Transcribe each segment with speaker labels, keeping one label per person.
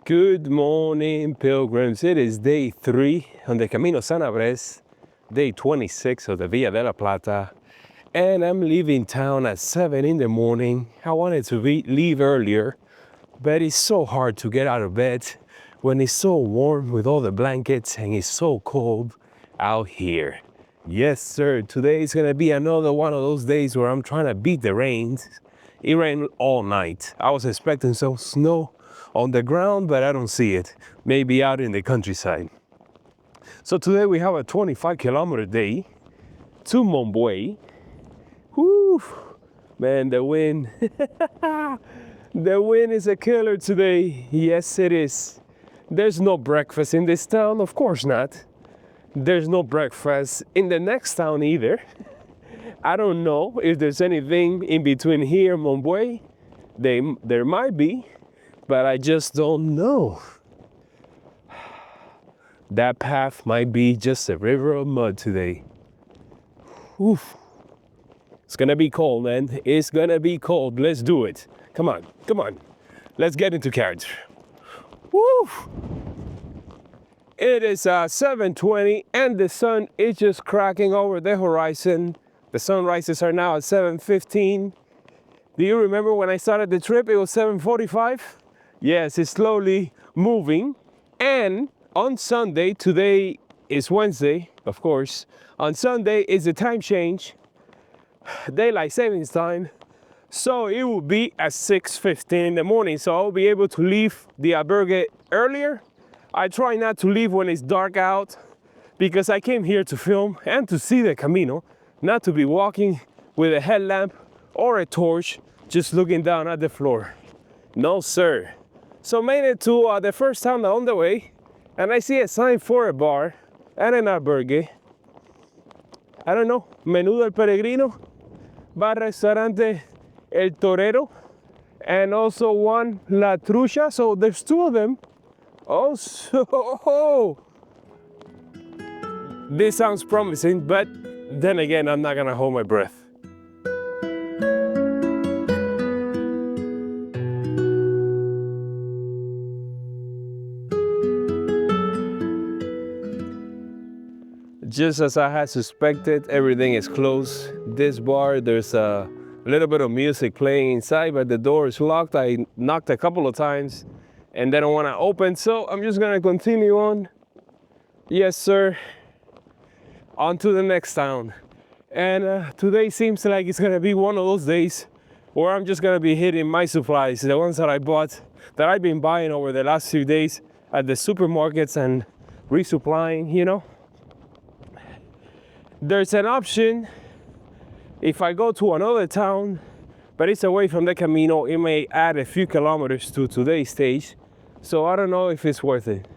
Speaker 1: Good morning, pilgrims. It is day 3 on the Camino Sanabres, day 26 of the Via de la Plata, and I'm leaving town at 7 in the morning. I wanted to leave earlier, but it's so hard to get out of bed when it's so warm with all the blankets and it's so cold out here. Yes, sir. Today is going to be another one of those days where I'm trying to beat the rains. It rained all night. I was expecting some snow on the ground, but I don't see it. Maybe out in the countryside. So today we have a 25-kilometer day to Mombuey. Whew, man, the wind. The wind is a killer today. Yes, it is. There's no breakfast in this town, of course not. There's no breakfast in the next town either. I don't know if there's anything in between here and Mombuey. There might be, but I just don't know. That path might be just a river of mud today. Oof. It's gonna be cold, man. It's gonna be cold. Let's do it. Come on, come on. Let's get into character. Woo! It is 7:20 and the sun is just cracking over the horizon. The sunrises are now at 7:15. Do you remember when I started the trip, it was 7:45? Yes, it's slowly moving. And on Sunday, today is Wednesday, of course. On Sunday is the time change, daylight savings time. So it will be at 6:15 in the morning. So I'll be able to leave the albergue earlier. I try not to leave when it's dark out because I came here to film and to see the Camino, not to be walking with a headlamp or a torch just looking down at the floor. No, sir. So made it to the first town on the way, and I see a sign for a bar and an albergue. I don't know, Menú del Peregrino, Bar Restaurante El Torero, and also one La Trucha. So there's two of them. Also, this sounds promising, but then again, I'm not gonna hold my breath. Just as I had suspected, everything is closed. This bar, there's a little bit of music playing inside, but the door is locked. I knocked a couple of times and they don't want to open, so I'm just gonna continue on. Yes, sir. On to the next town. And today seems like it's gonna be one of those days where I'm just gonna be hitting my supplies, the ones that I bought, that I've been buying over the last few days at the supermarkets and resupplying, you know. There's an option if I go to another town, but it's away from the Camino, it may add a few kilometers to today's stage. So I don't know if it's worth it.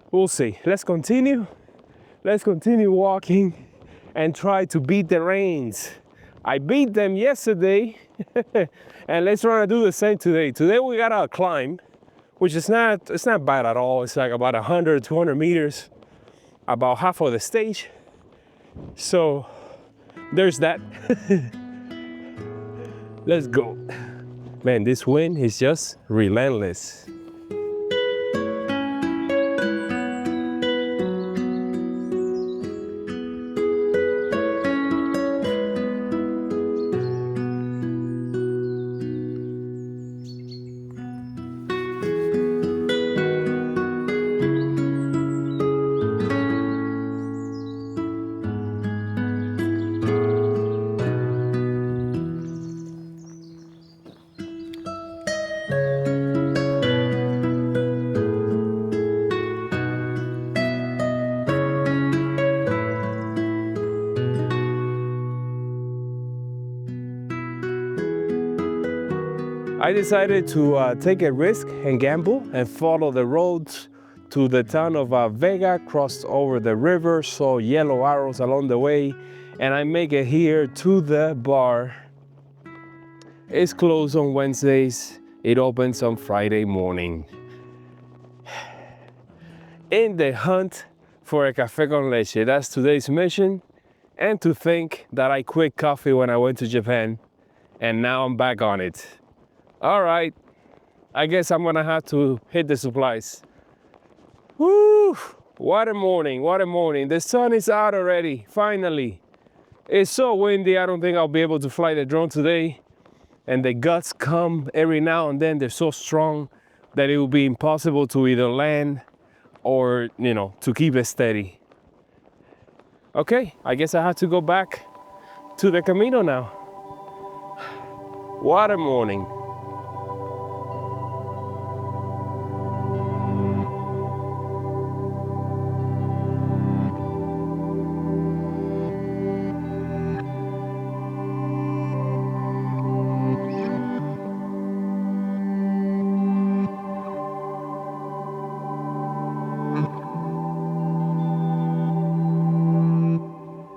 Speaker 1: We'll see. Let's continue. Let's continue walking and try to beat the rains. I beat them yesterday and let's try to do the same today. Today we got a climb, which is it's not bad at all. It's like about 100, 200 meters, about half of the stage. So there's that. Let's go. Man, this wind is just relentless. I decided to take a risk and gamble and follow the roads to the town of Vega, crossed over the river, saw yellow arrows along the way, and I make it here to the bar. It's closed on Wednesdays. It opens on Friday morning. In the hunt for a café con leche. That's today's mission. And to think that I quit coffee when I went to Japan, and now I'm back on it. All right, I guess I'm gonna have to hit the supplies. Woo! What a morning, what a morning. The sun is out already, finally. It's so windy, I don't think I'll be able to fly the drone today. And the gusts come every now and then. They're so strong that it will be impossible to either land or, you know, to keep it steady. Okay, I guess I have to go back to the Camino now. What a morning.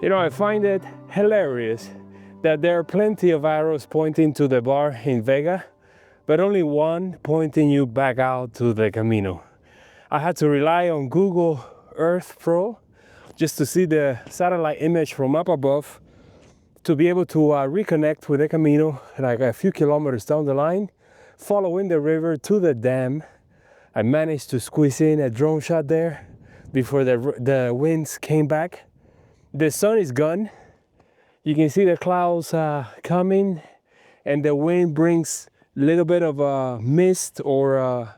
Speaker 1: You know, I find it hilarious that there are plenty of arrows pointing to the bar in Vega, but only one pointing you back out to the Camino. I had to rely on Google Earth Pro just to see the satellite image from up above to be able to reconnect with the Camino like a few kilometers down the line, following the river to the dam. I managed to squeeze in a drone shot there before the winds came back. The sun is gone. You can see the clouds coming, and the wind brings a little bit of mist or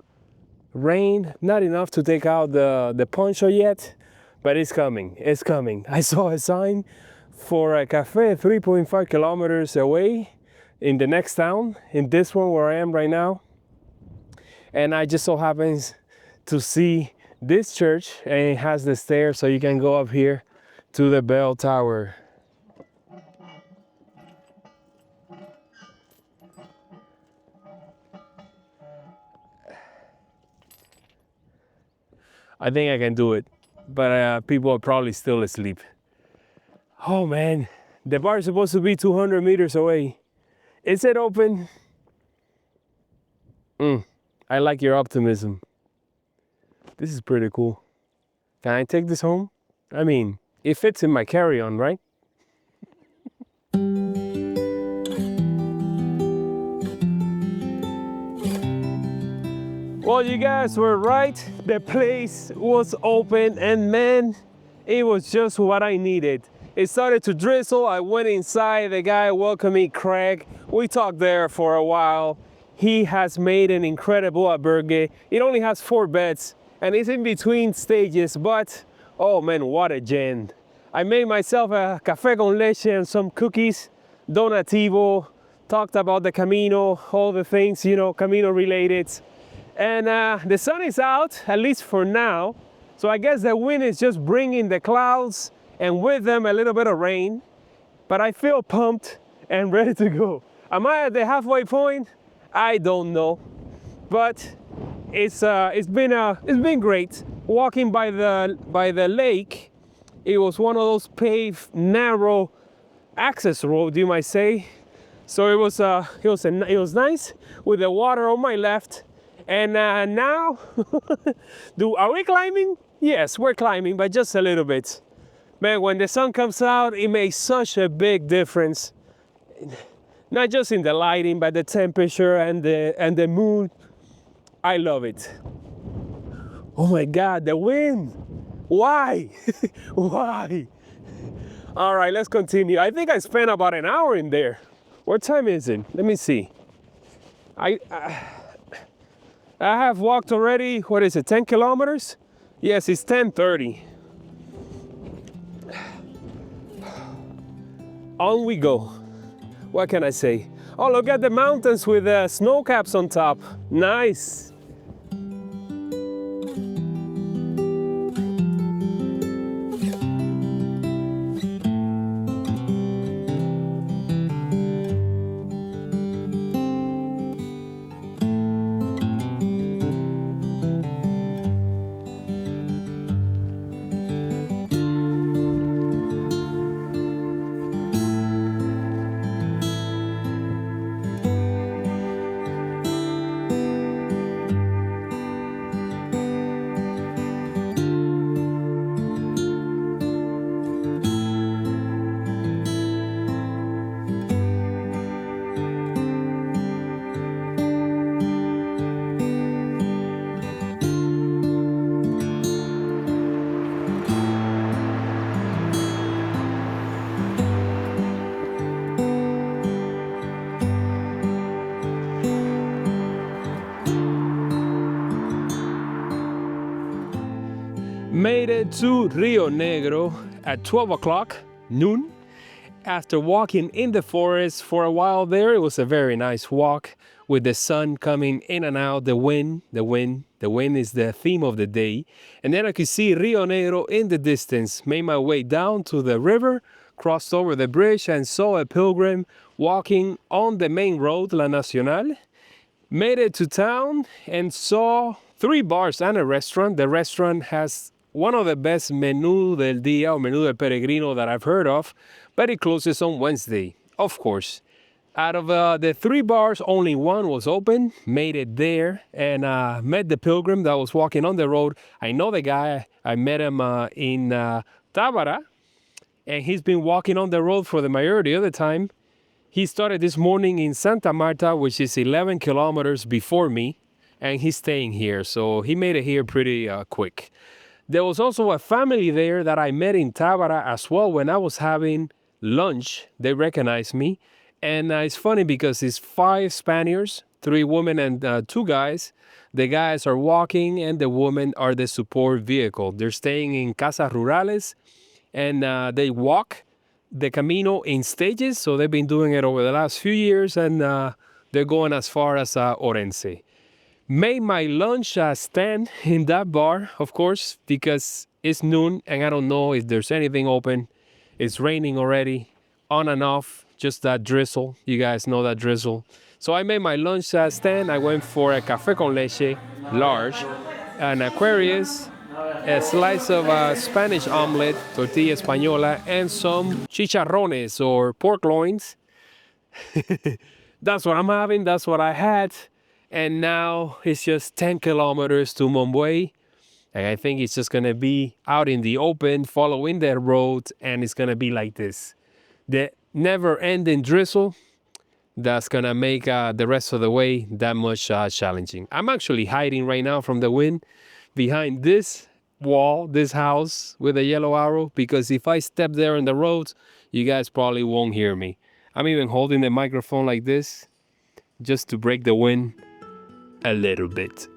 Speaker 1: rain. Not enough to take out the poncho yet, but it's coming. It's coming. I saw a sign for a cafe 3.5 kilometers away in the next town, in this one where I am right now. And I just so happens to see this church, and it has the stairs so you can go up here to the bell tower. I think I can do it, but people are probably still asleep. Oh man, the bar is supposed to be 200 meters away. Is it open? I like your optimism. This is pretty cool. Can I take this home? I mean, it fits in my carry-on, right? Well, you guys were right. The place was open, and man, it was just what I needed. It started to drizzle. I went inside. The guy welcomed me, Craig. We talked there for a while. He has made an incredible albergue. It only has 4 beds, and it's in between stages, but oh man, what a gem. I made myself a café con leche and some cookies, donativo, talked about the Camino, all the things, you know, Camino related. And the sun is out, at least for now. So I guess the wind is just bringing the clouds and with them a little bit of rain. But I feel pumped and ready to go. Am I at the halfway point? I don't know. But it's been great. Walking by the lake, it was one of those paved, narrow access road, you might say. So it was nice with the water on my left. And now, are we climbing? Yes, we're climbing, but just a little bit. Man, when the sun comes out, it makes such a big difference. Not just in the lighting, but the temperature and the mood. I love it. Oh my God, the wind. Why? Why? All right, let's continue. I think I spent about an hour in there. What time is it? Let me see. I have walked already, what is it, 10 kilometers? Yes, it's 10:30. On we go. What can I say? Oh, look at the mountains with snow caps on top. Nice. Made it to Rionegro at 12 o'clock, noon. After walking in the forest for a while there, it was a very nice walk with the sun coming in and out, the wind is the theme of the day. And then I could see Rionegro in the distance. Made my way down to the river, crossed over the bridge and saw a pilgrim walking on the main road, La Nacional. Made it to town and saw 3 bars and a restaurant. The restaurant has one of the best menú del día or menú del peregrino that I've heard of, but it closes on Wednesday, of course. Out of the 3 bars, only one was open. Made it there and met the pilgrim that was walking on the road. I know the guy. I met him in Tábara, and he's been walking on the road for the majority of the time. He started this morning in Santa Marta, which is 11 kilometers before me, and he's staying here, so he made it here pretty quick. There was also a family there that I met in Tábara as well when I was having lunch. They recognized me, and it's funny because it's 5 Spaniards, 3 women and 2 guys. The guys are walking and the women are the support vehicle. They're staying in Casas Rurales, and they walk the Camino in stages, so they've been doing it over the last few years, and they're going as far as Orense. Made my lunch stand in that bar, of course, because it's noon and I don't know if there's anything open. It's raining already, on and off, just that drizzle. You guys know that drizzle. So I made my lunch stand. I went for a café con leche, large, an Aquarius, a slice of Spanish omelet, tortilla española, and some chicharrones or pork loins. That's what I'm having. That's what I had. And now it's just 10 kilometers to Mombuey. And I think it's just going to be out in the open, following that road, and it's going to be like this. The never-ending drizzle that's going to make the rest of the way that much challenging. I'm actually hiding right now from the wind behind this wall, this house with a yellow arrow, because if I step there on the road, you guys probably won't hear me. I'm even holding the microphone like this just to break the wind a little bit.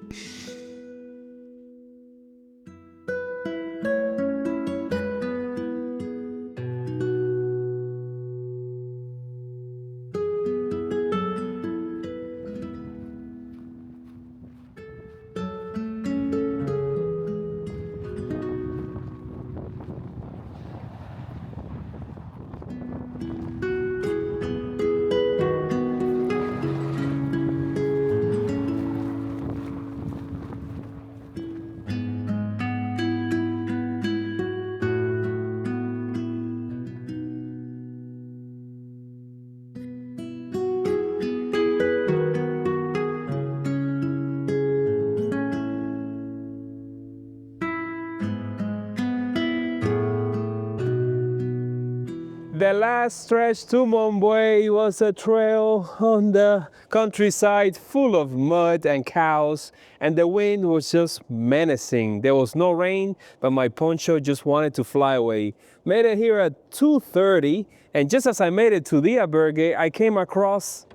Speaker 1: The last stretch to Mombuey was a trail on the countryside full of mud and cows, and the wind was just menacing. There was no rain, but my poncho just wanted to fly away. Made it here at 2:30, and just as I made it to the albergue, I came across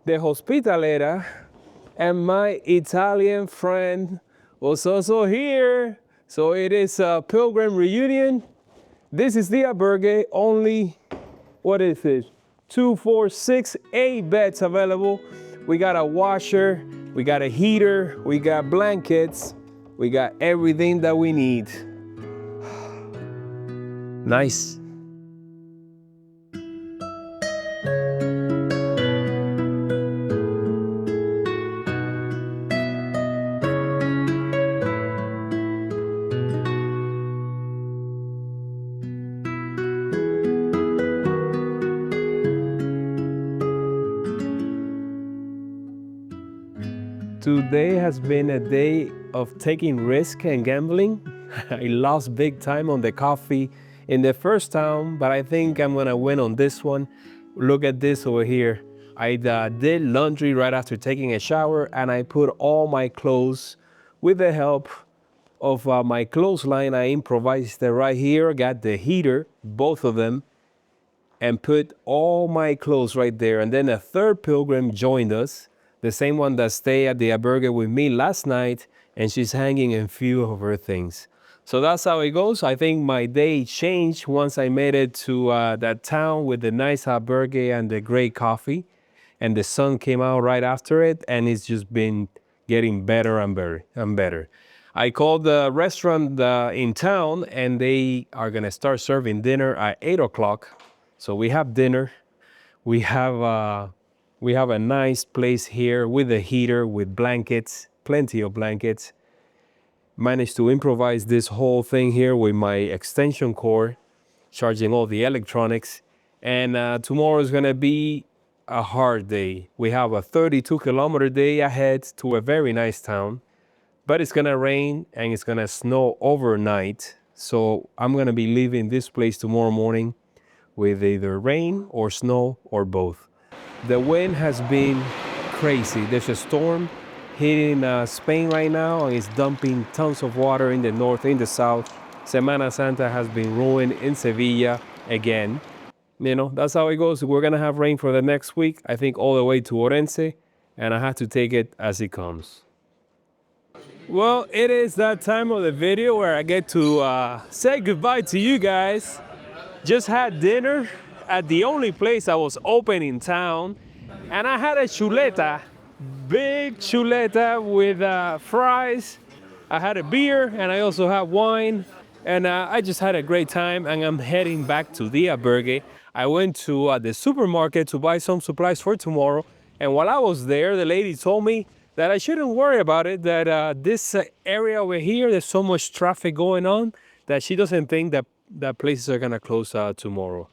Speaker 1: the hospitalera, and my Italian friend was also here. So it is a pilgrim reunion. This is the albergue, only, what is it? 2, 4, 6, 8 beds available. We got a washer, we got a heater, we got blankets, we got everything that we need. Nice. Today has been a day of taking risk and gambling. I lost big time on the coffee in the first town, but I think I'm gonna win on this one. Look at this over here. I did laundry right after taking a shower, and I put all my clothes with the help of my clothesline. I improvised it right here, got the heater, both of them, and put all my clothes right there. And then a third pilgrim joined us. the same one that stayed at the albergue with me last night, and she's hanging a few of her things. So that's how it goes. I think my day changed once I made it to that town with the nice albergue and the great coffee, and the sun came out right after it, and it's just been getting better and better and better. I called the restaurant in town, and they are gonna start serving dinner at 8 o'clock. So we have dinner. We have a nice place here with a heater, with blankets, plenty of blankets. Managed to improvise this whole thing here with my extension cord, charging all the electronics. And tomorrow is gonna be a hard day. We have a 32-kilometer day ahead to a very nice town, but it's gonna rain and it's gonna snow overnight. So I'm gonna be leaving this place tomorrow morning with either rain or snow or both. The wind has been crazy. There's a storm hitting Spain right now, and it's dumping tons of water in the north, in the south. Semana Santa has been ruined in Sevilla again. You know, that's how it goes. We're gonna have rain for the next week, I think all the way to Orense, and I have to take it as it comes. Well, it is that time of the video where I get to say goodbye to you guys. Just had dinner at the only place that was open in town, and I had a chuleta, big chuleta with fries. I had a beer, and I also had wine, and I just had a great time, and I'm heading back to the albergue. I went to the supermarket to buy some supplies for tomorrow, and while I was there, the lady told me that I shouldn't worry about it, that this area over here, there's so much traffic going on that she doesn't think that places are gonna close tomorrow.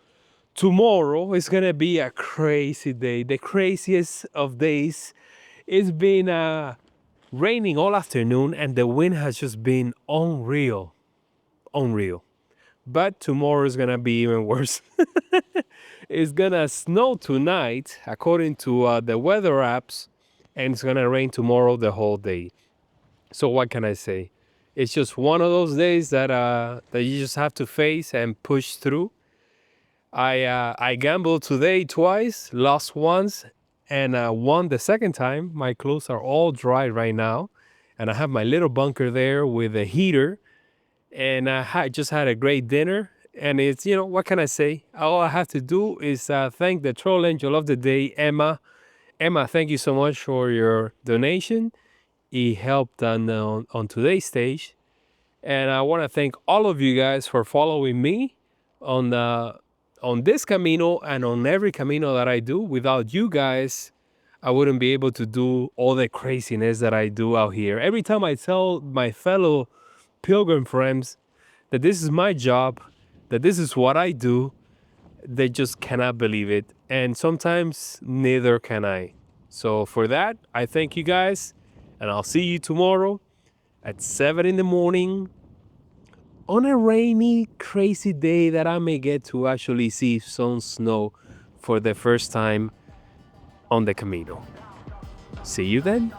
Speaker 1: Tomorrow is gonna be a crazy day, the craziest of days. It's been raining all afternoon, and the wind has just been unreal. But tomorrow is gonna be even worse. It's gonna snow tonight, according to the weather apps, and it's gonna rain tomorrow the whole day. So what can I say? It's just one of those days that you just have to face and push through. I gambled today twice, lost once, and won the second time. My clothes are all dry right now, and I have my little bunker there with a heater, and I just had a great dinner. And it's, you know, what can I say? All I have to do is thank the troll angel of the day, Emma. Emma, thank you so much for your donation. It helped on today's stage. And I want to thank all of you guys for following me on this Camino and on every Camino that I do. Without you guys, I wouldn't be able to do all the craziness that I do out here. Every time I tell my fellow pilgrim friends that this is my job, that this is what I do, they just cannot believe it. And sometimes neither can I. So for that, I thank you guys, and I'll see you tomorrow at 7 in the morning on a rainy, crazy day that I may get to actually see some snow for the first time on the Camino. See you then.